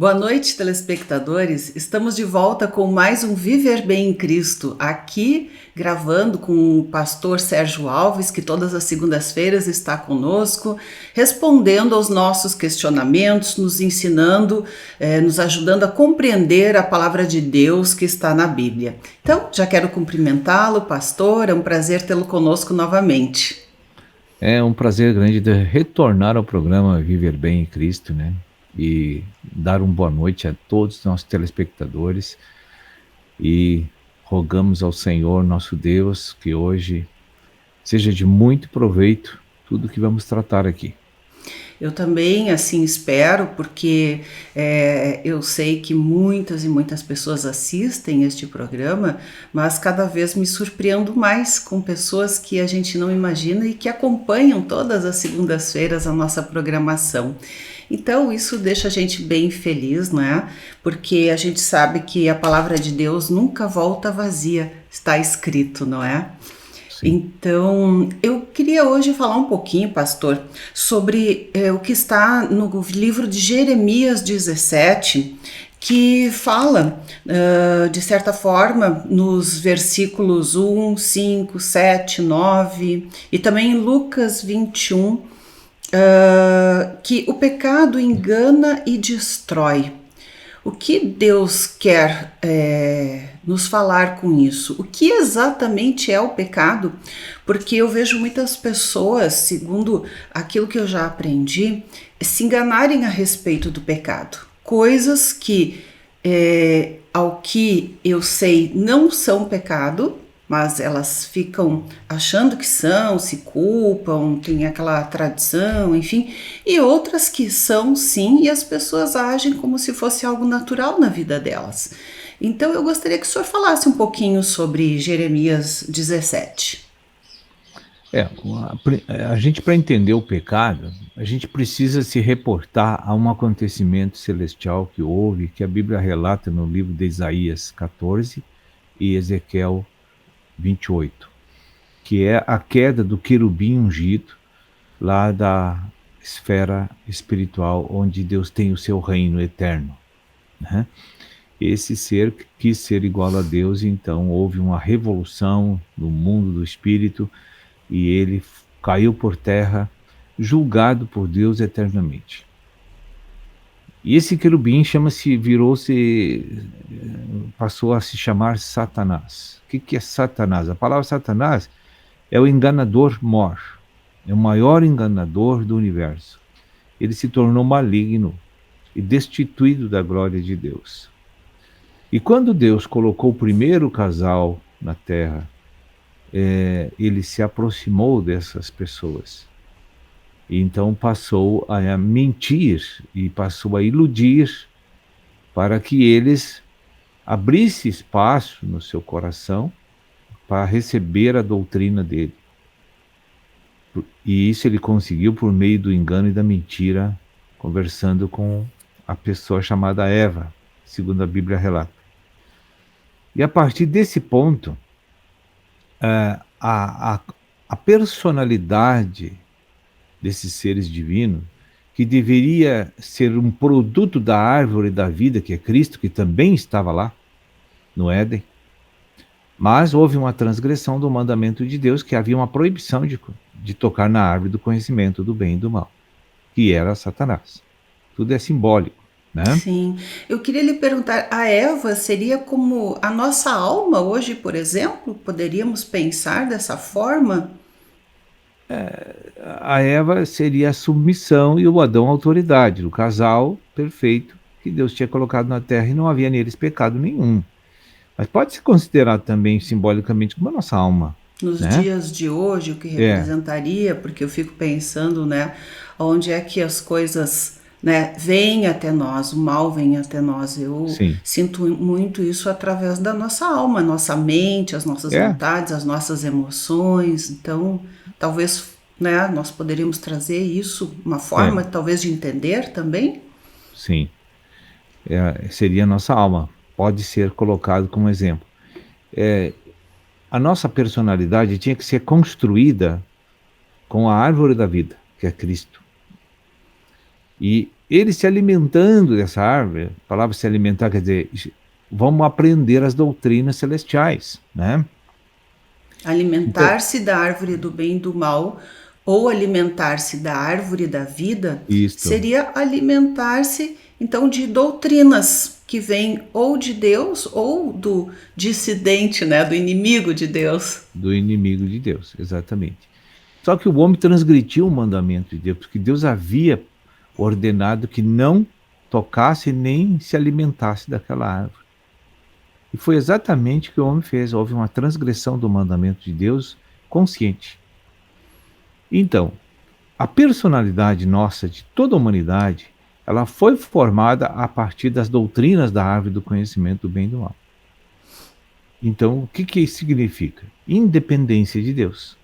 Boa noite, telespectadores. Estamos de volta com mais um Viver Bem em Cristo, aqui gravando com o pastor Sérgio Alves, que todas as segundas-feiras está conosco, respondendo aos nossos questionamentos, nos ensinando, nos ajudando a compreender a palavra de Deus que está na Bíblia. Então, já quero cumprimentá-lo, pastor, é um prazer tê-lo conosco novamente. É um prazer grande de retornar ao programa Viver Bem em Cristo, né? E dar uma boa noite a todos os nossos telespectadores e rogamos ao Senhor, nosso Deus, que hoje seja de muito proveito tudo que vamos tratar aqui. Eu também assim espero, porque eu sei que muitas e muitas pessoas assistem este programa, mas cada vez me surpreendo mais com pessoas que a gente não imagina e que acompanham todas as segundas-feiras a nossa programação. Então isso deixa a gente bem feliz, não é? Porque a gente sabe que a palavra de Deus nunca volta vazia, está escrito, não é? Sim. Então, eu queria hoje falar um pouquinho, pastor, sobre o que está no livro de Jeremias 17, que fala, de certa forma, nos versículos 1, 5, 7, 9 e também em Lucas 21, que o pecado engana e destrói. O que Deus quer nos falar com isso? O que exatamente é o pecado? Porque eu vejo muitas pessoas, segundo aquilo que eu já aprendi, se enganarem a respeito do pecado. Coisas que, ao que eu sei, não são pecado, mas elas ficam achando que são, se culpam, tem aquela tradição, enfim, e outras que são sim, e as pessoas agem como se fosse algo natural na vida delas. Então eu gostaria que o senhor falasse um pouquinho sobre Jeremias 17. A gente, para entender o pecado, a gente precisa se reportar a um acontecimento celestial que houve, que a Bíblia relata no livro de Isaías 14 e Ezequiel 28, que é a queda do querubim ungido lá da esfera espiritual, onde Deus tem o seu reino eterno, né? Esse ser quis ser igual a Deus, então houve uma revolução no mundo do espírito e ele caiu por terra, julgado por Deus eternamente. E esse querubim passou a se chamar Satanás. O que é Satanás? A palavra Satanás é o enganador mor, é o maior enganador do universo. Ele se tornou maligno e destituído da glória de Deus. E quando Deus colocou o primeiro casal na terra, ele se aproximou dessas pessoas. E então passou a mentir e passou a iludir para que eles abrissem espaço no seu coração para receber a doutrina dele. E isso ele conseguiu por meio do engano e da mentira, conversando com a pessoa chamada Eva, segundo a Bíblia relata. E a partir desse ponto, a personalidade desses seres divinos, que deveria ser um produto da árvore da vida, que é Cristo, que também estava lá, no Éden, mas houve uma transgressão do mandamento de Deus, que havia uma proibição de tocar na árvore do conhecimento do bem e do mal, que era Satanás. Tudo é simbólico, né? Sim, eu queria lhe perguntar, a Eva seria como a nossa alma hoje, por exemplo? Poderíamos pensar dessa forma? A Eva seria a submissão e o Adão a autoridade, o casal perfeito que Deus tinha colocado na terra e não havia neles pecado nenhum. Mas pode ser considerado também simbolicamente como a nossa alma, Nos né? dias de hoje, o que É, representaria? Porque eu fico pensando, né, onde é que as coisas, né, vêm até nós, o mal vem até nós. Eu sim. sinto muito isso através da nossa alma, nossa mente, as nossas É, vontades, as nossas emoções. Então, talvez, né, nós poderíamos trazer isso, uma é, forma talvez de entender também. sim. Seria a nossa alma. Pode ser colocado como exemplo. A nossa personalidade tinha que ser construída com a árvore da vida, que é Cristo. E ele se alimentando dessa árvore, a palavra se alimentar quer dizer, vamos aprender as doutrinas celestiais, né? Então, Alimentar-se da árvore do bem e do mal, ou alimentar-se da árvore da vida, isto, seria alimentar-se, então, de doutrinas que vêm ou de Deus ou do dissidente, né, do inimigo de Deus. do inimigo de Deus, exatamente. Só que o homem transgrediu o mandamento de Deus, porque Deus havia ordenado que não tocasse nem se alimentasse daquela árvore. E foi exatamente o que o homem fez. Houve uma transgressão do mandamento de Deus consciente. Então, a personalidade nossa, de toda a humanidade, ela foi formada a partir das doutrinas da árvore do conhecimento do bem e do mal. Então, o que isso significa? Independência de Deus.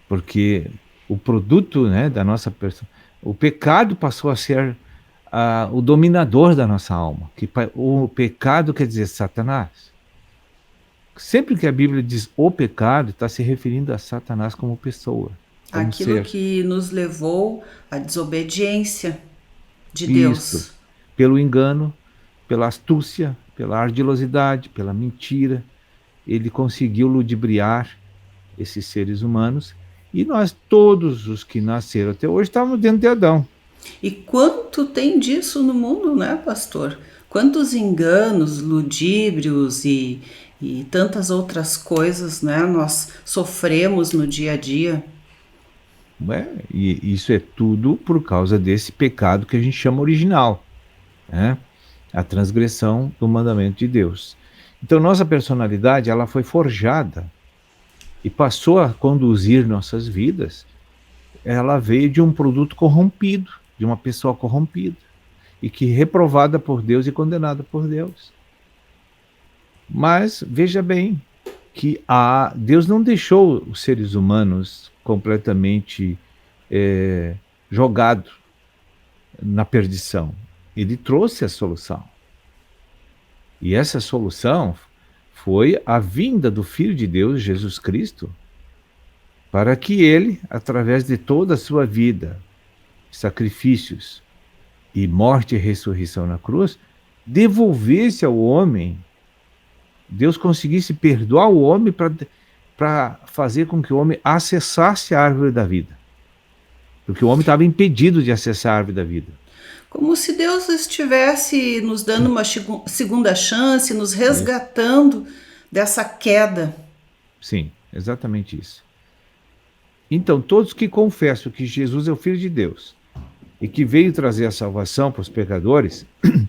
Porque o produto, né, da nossa o pecado passou a ser o dominador da nossa alma. O pecado quer dizer Satanás. Sempre que a Bíblia diz o pecado, está se referindo a Satanás como pessoa, como Aquilo ser. que nos levou à desobediência de Isso, Deus. pelo engano, pela astúcia, pela ardilosidade, pela mentira, ele conseguiu ludibriar esses seres humanos, e nós, todos os que nasceram até hoje, estávamos dentro de Adão. E quanto tem disso no mundo, né, pastor? Quantos enganos, ludíbrios e tantas outras coisas, né, nós sofremos no dia a dia. E isso é tudo por causa desse pecado que a gente chama original, né? A transgressão do mandamento de Deus. Então, nossa personalidade, ela foi forjada e passou a conduzir nossas vidas. Ela veio de um produto corrompido, de uma pessoa corrompida, e que reprovada por Deus e condenada por Deus. Mas, veja bem, que Deus não deixou os seres humanos completamente jogados na perdição. Ele trouxe a solução. E essa solução foi a vinda do Filho de Deus, Jesus Cristo, para que ele, através de toda a sua vida, sacrifícios e morte e ressurreição na cruz, devolvesse ao homem, Deus conseguisse perdoar o homem para fazer com que o homem acessasse a árvore da vida. Porque o homem estava impedido de acessar a árvore da vida. Como se Deus estivesse nos dando uma segunda chance, nos resgatando dessa queda. Sim, exatamente isso. Então, todos que confessam que Jesus é o Filho de Deus e que veio trazer a salvação para os pecadores, o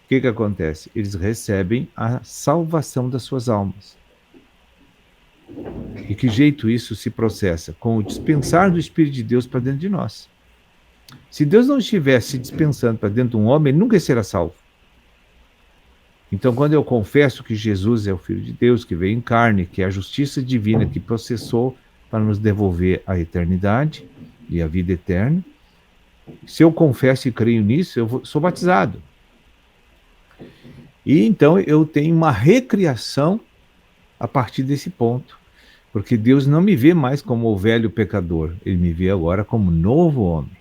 que acontece? Eles recebem a salvação das suas almas. E que jeito isso se processa? Com o dispensar do Espírito de Deus para dentro de nós. Se Deus não estivesse dispensando para dentro de um homem, ele nunca será salvo. Então, quando eu confesso que Jesus é o Filho de Deus, que veio em carne, que é a justiça divina que processou para nos devolver a eternidade e a vida eterna, se eu confesso e creio nisso, eu sou batizado. E então eu tenho uma recriação a partir desse ponto. Porque Deus não me vê mais como o velho pecador, ele me vê agora como novo homem,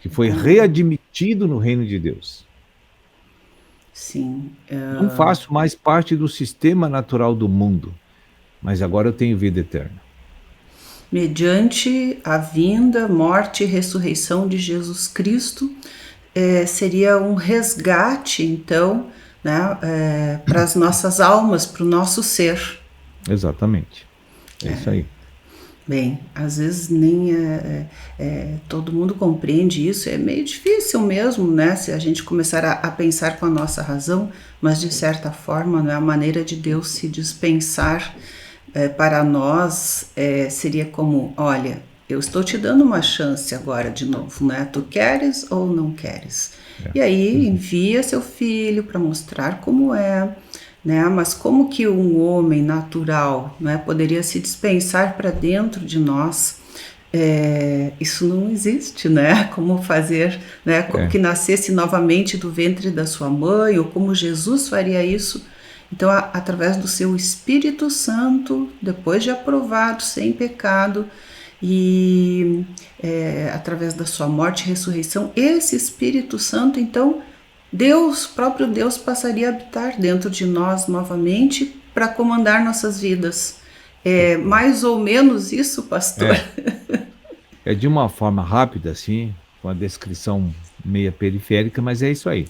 que foi readmitido no reino de Deus. Sim. Não faço mais parte do sistema natural do mundo, mas agora eu tenho vida eterna. Mediante a vinda, morte e ressurreição de Jesus Cristo, seria um resgate, então, né, para as nossas almas, para o nosso ser. Exatamente. É isso aí. Bem, às vezes nem todo mundo compreende isso, é meio difícil mesmo, né? Se a gente começar a pensar com a nossa razão, mas de certa forma, não é a maneira de Deus se dispensar para nós, seria como, olha, eu estou te dando uma chance agora de novo, né? Tu queres ou não queres? E aí envia seu filho para mostrar como é, né? Mas como que um homem natural, né, poderia se dispensar para dentro de nós? Isso não existe, né? Como fazer, né? Como que nascesse novamente do ventre da sua mãe, ou como Jesus faria isso? Então, através do seu Espírito Santo, depois de aprovado, sem pecado, e através da sua morte e ressurreição, esse Espírito Santo, então, Deus, próprio Deus, passaria a habitar dentro de nós novamente para comandar nossas vidas. É mais ou menos isso, pastor? É de uma forma rápida, assim, com a descrição meia periférica, mas é isso aí.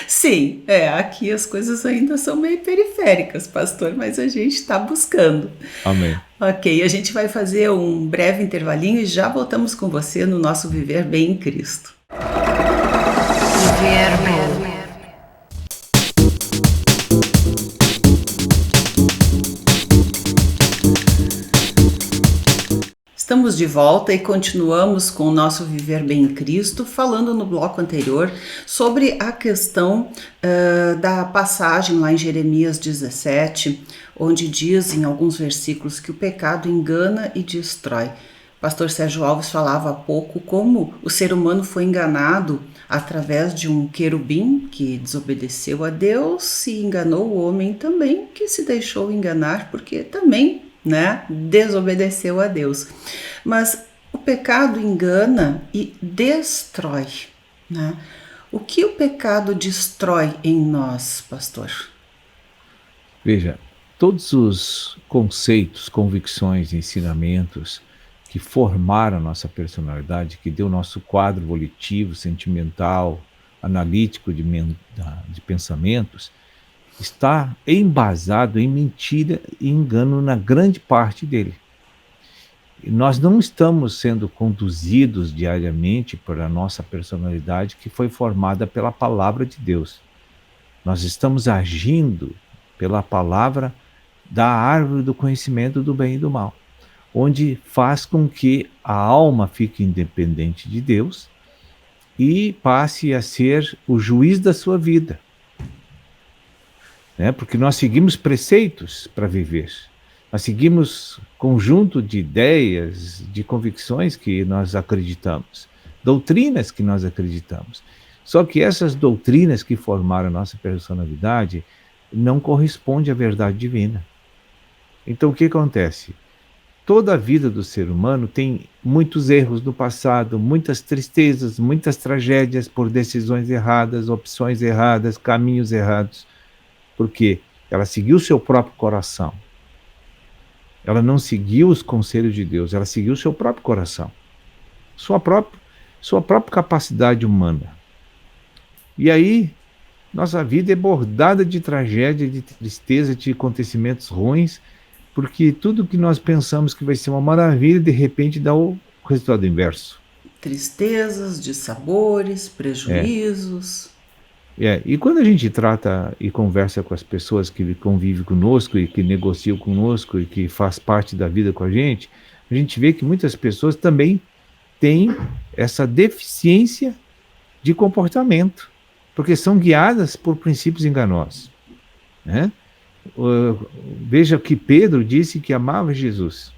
Sim, aqui as coisas ainda são meio periféricas, pastor, mas a gente está buscando. Amém. Ok, a gente vai fazer um breve intervalinho e já voltamos com você no nosso Viver Bem em Cristo. Viver Bem. Estamos de volta e continuamos com o nosso Viver Bem em Cristo, falando no bloco anterior sobre a questão da passagem lá em Jeremias 17, onde diz em alguns versículos que o pecado engana e destrói. Pastor Sérgio Alves falava há pouco como o ser humano foi enganado através de um querubim que desobedeceu a Deus e enganou o homem também, que se deixou enganar porque também desobedeceu a Deus. Mas o pecado engana e destrói, né? O que o pecado destrói em nós, pastor? Veja, todos os conceitos, convicções, ensinamentos que formaram a nossa personalidade, que deu nosso quadro volitivo, sentimental, analítico de pensamentos, está embasado em mentira e engano na grande parte dele. E nós não estamos sendo conduzidos diariamente por a nossa personalidade que foi formada pela palavra de Deus. Nós estamos agindo pela palavra da árvore do conhecimento do bem e do mal, onde faz com que a alma fique independente de Deus e passe a ser o juiz da sua vida. Porque nós seguimos preceitos para viver, nós seguimos conjunto de ideias, de convicções que nós acreditamos, doutrinas que nós acreditamos. Só que essas doutrinas que formaram a nossa personalidade não correspondem à verdade divina. Então o que acontece? Toda a vida do ser humano tem muitos erros no passado, muitas tristezas, muitas tragédias por decisões erradas, opções erradas, caminhos errados. Porque ela seguiu o seu próprio coração. Ela não seguiu os conselhos de Deus, ela seguiu o seu próprio coração. Sua própria capacidade humana. E aí, nossa vida é bordada de tragédia, de tristeza, de acontecimentos ruins, porque tudo que nós pensamos que vai ser uma maravilha, de repente dá o resultado inverso. Tristezas, dissabores, prejuízos. E quando a gente trata e conversa com as pessoas que convivem conosco e que negociam conosco e que faz parte da vida com a gente vê que muitas pessoas também têm essa deficiência de comportamento, porque são guiadas por princípios enganosos. Veja que Pedro disse que amava Jesus.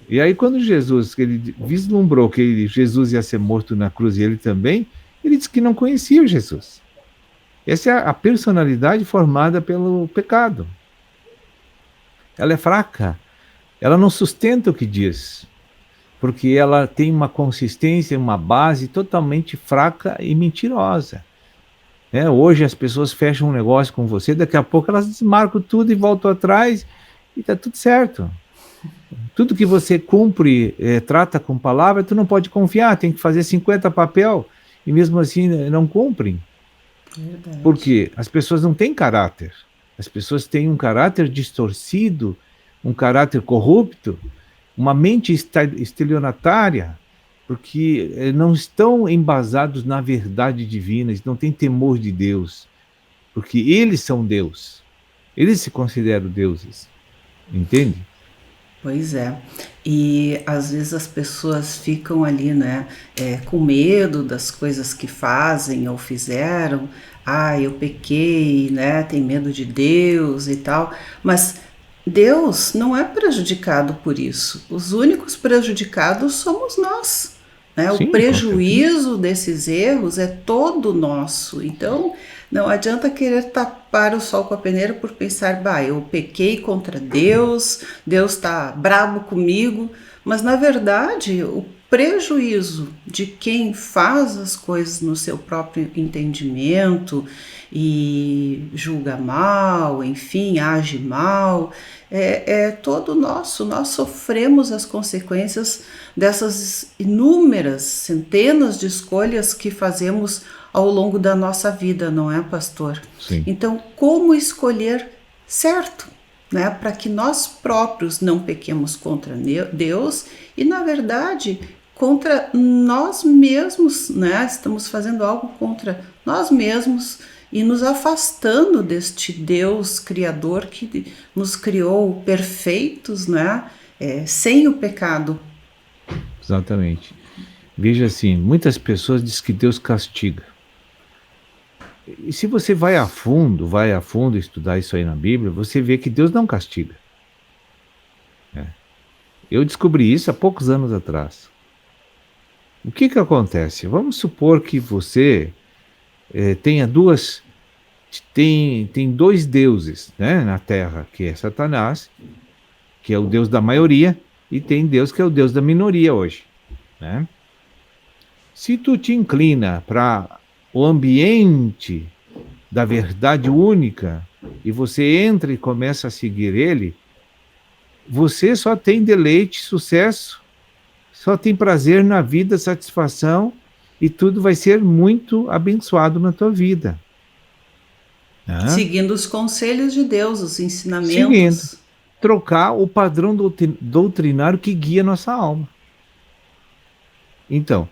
E aí quando ele vislumbrou que Jesus ia ser morto na cruz e ele também, ele disse que não conhecia Jesus. Essa é a personalidade formada pelo pecado. Ela é fraca, ela não sustenta o que diz, porque ela tem uma consistência, uma base totalmente fraca e mentirosa. Hoje as pessoas fecham um negócio com você, daqui a pouco elas desmarcam tudo e voltam atrás e está tudo certo. Tudo que você cumpre, trata com palavra, tu não pode confiar, tem que fazer 50 papel. E mesmo assim não cumprem. Verdade. Porque as pessoas não têm caráter. As pessoas têm um caráter distorcido, um caráter corrupto, uma mente estelionatária, porque não estão embasados na verdade divina, eles não têm temor de Deus, porque eles são Deus. Eles se consideram deuses. Entende? Pois é, e às vezes as pessoas ficam ali, com medo das coisas que fazem ou fizeram. Eu pequei, tem medo de Deus e tal, mas Deus não é prejudicado por isso. Os únicos prejudicados somos nós. Sim, o prejuízo desses erros é todo nosso. Então, Não adianta querer tapar o sol com a peneira por pensar, bah, eu pequei contra Deus, Deus está bravo comigo, mas na verdade o prejuízo de quem faz as coisas no seu próprio entendimento e julga mal, enfim, age mal, é todo nosso. Nós sofremos as consequências dessas inúmeras, centenas de escolhas que fazemos ao longo da nossa vida, não é, pastor? Sim. Então, como escolher certo, né, para que nós próprios não pequemos contra Deus e, na verdade, contra nós mesmos, né? Estamos fazendo algo contra nós mesmos e nos afastando deste Deus Criador que nos criou perfeitos, né? Sem o pecado. Exatamente. Veja assim, muitas pessoas dizem que Deus castiga. E se você vai a fundo estudar isso aí na Bíblia, você vê que Deus não castiga. Eu descobri isso há poucos anos atrás. O que acontece? Vamos supor que você tenha tem dois deuses, né, na Terra, que é Satanás, que é o Deus da maioria, e tem Deus que é o Deus da minoria hoje, né? Se tu te inclina para o ambiente da verdade única e você entra e começa a seguir ele, você só tem deleite, sucesso, só tem prazer na vida, satisfação, e tudo vai ser muito abençoado na tua vida. Seguindo os conselhos de Deus, os ensinamentos. Seguindo. Trocar o padrão doutrinário que guia nossa alma. Então,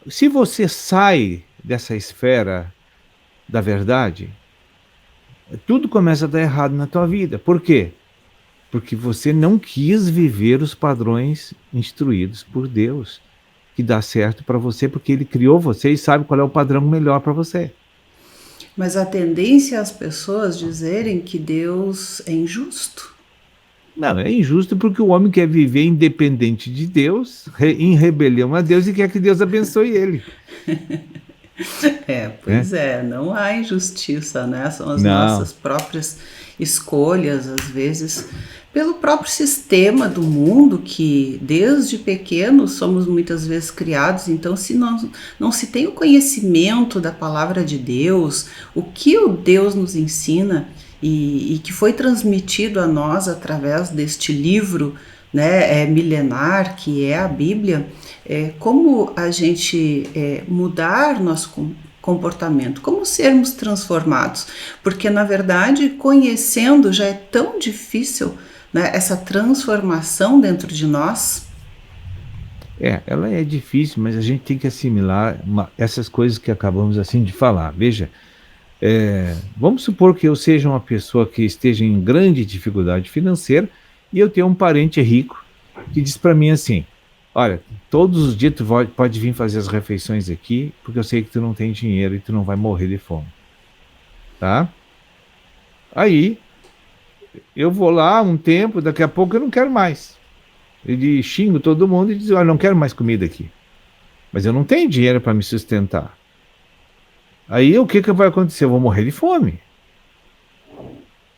se você sai dessa esfera da verdade, tudo começa a dar errado na tua vida. Por quê? Porque você não quis viver os padrões instruídos por Deus, que dá certo para você, porque Ele criou você e sabe qual é o padrão melhor para você. Mas a tendência é as pessoas dizerem que Deus é injusto. Não, é injusto porque o homem quer viver independente de Deus, em rebelião a Deus, e quer que Deus abençoe ele. Pois é, não há injustiça, né? São as nossas próprias escolhas, às vezes, pelo próprio sistema do mundo, que desde pequenos somos muitas vezes criados. Então, se não se tem o conhecimento da palavra de Deus, o que o Deus nos ensina e que foi transmitido a nós através deste livro, né, milenar, que é a Bíblia, como a gente mudar nosso comportamento, como sermos transformados, porque na verdade conhecendo já é tão difícil, né, essa transformação dentro de nós. Ela é difícil, mas a gente tem que assimilar essas coisas que acabamos assim de falar. Veja, vamos supor que eu seja uma pessoa que esteja em grande dificuldade financeira e eu tenho um parente rico que diz para mim assim: olha, todos os dias tu pode vir fazer as refeições aqui, porque eu sei que tu não tem dinheiro e tu não vai morrer de fome. Tá? Aí, eu vou lá um tempo, daqui a pouco eu não quero mais. Ele xingo todo mundo e diz: olha, não quero mais comida aqui. Mas eu não tenho dinheiro para me sustentar. Aí o que vai acontecer? Eu vou morrer de fome.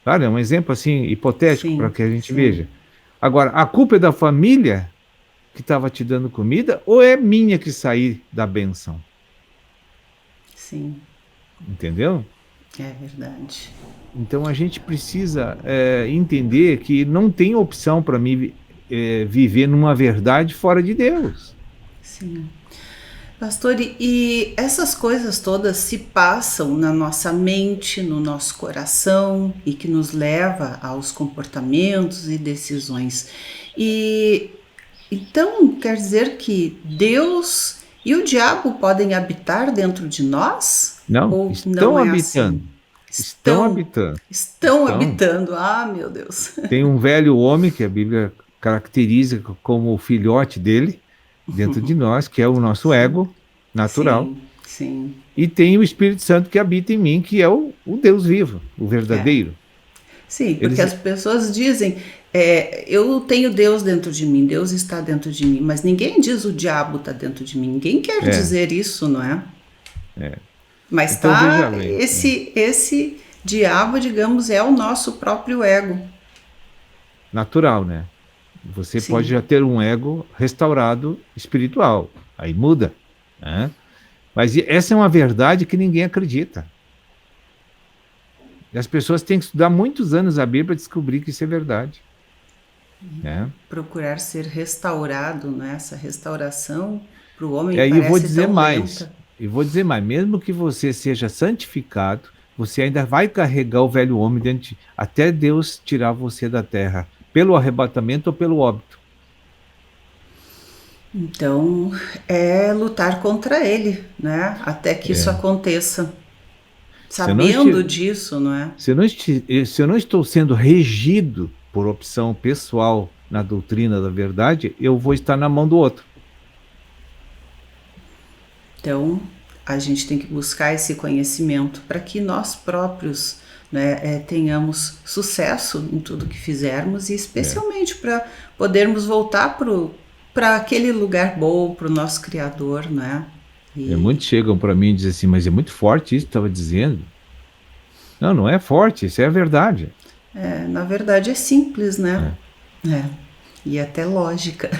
Claro, é um exemplo assim hipotético para que a gente veja. Agora, a culpa é da família que estava te dando comida ou é minha que saí da benção? Sim. Entendeu? É verdade. Então a gente precisa entender que não tem opção para mim viver numa verdade fora de Deus. Sim. Pastor, e essas coisas todas se passam na nossa mente, no nosso coração e que nos leva aos comportamentos e decisões. E então quer dizer que Deus e o diabo podem habitar dentro de nós? Não, ou estão não é habitando. Assim? Estão habitando. Ah, meu Deus. Tem um velho homem que a Bíblia caracteriza como o filhote dele dentro de nós, que é o nosso ego natural. Sim. E tem o Espírito Santo que habita em mim, que é o Deus vivo, o verdadeiro. Sim, porque as pessoas dizem, eu tenho Deus dentro de mim, Deus está dentro de mim, mas ninguém diz o diabo está dentro de mim, ninguém quer dizer isso, não é? Mas Então veja tá, bem, esse diabo, digamos, é o nosso próprio ego. natural, né? Você pode Sim. já ter um ego restaurado espiritual, aí muda, né? Mas essa é uma verdade que ninguém acredita. E as pessoas têm que estudar muitos anos a Bíblia para descobrir que isso é verdade, né? Procurar ser restaurado, né? Essa restauração para o homem E aí eu vou parece dizer tão mais, lenta. mesmo que você seja santificado, você ainda vai carregar o velho homem dentro de ti, até Deus tirar você da terra, pelo arrebatamento ou pelo óbito. Então, é lutar contra ele, né? Até que isso É. aconteça. Se eu não Sabendo esti- disso, não é? se eu não estou sendo regido por opção pessoal na doutrina da verdade, eu vou estar na mão do outro. Então, a gente tem que buscar esse conhecimento para que nós próprios, né, tenhamos sucesso em tudo que fizermos e É. especialmente para podermos voltar para aquele lugar bom, para o nosso Criador, né? E Muitos chegam para mim e dizem assim, mas é muito forte isso que estava dizendo. Não, não é forte, isso é a verdade. na verdade é simples, né? É. É. E até lógica.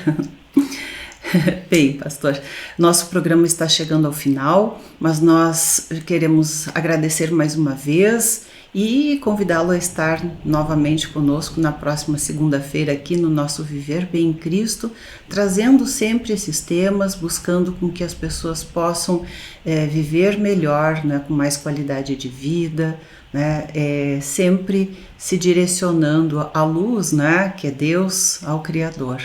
Bem, pastor, nosso programa está chegando ao final, mas nós queremos agradecer mais uma vez e convidá-lo a estar novamente conosco na próxima segunda-feira aqui no nosso Viver Bem em Cristo, trazendo sempre esses temas, buscando com que as pessoas possam viver melhor, né, com mais qualidade de vida, né, sempre se direcionando à luz, né, que é Deus, ao Criador.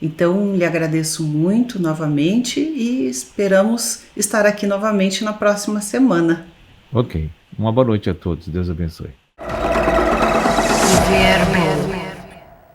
Então, lhe agradeço muito novamente e esperamos estar aqui novamente na próxima semana. Ok. Uma boa noite a todos. Deus abençoe. Viver bem.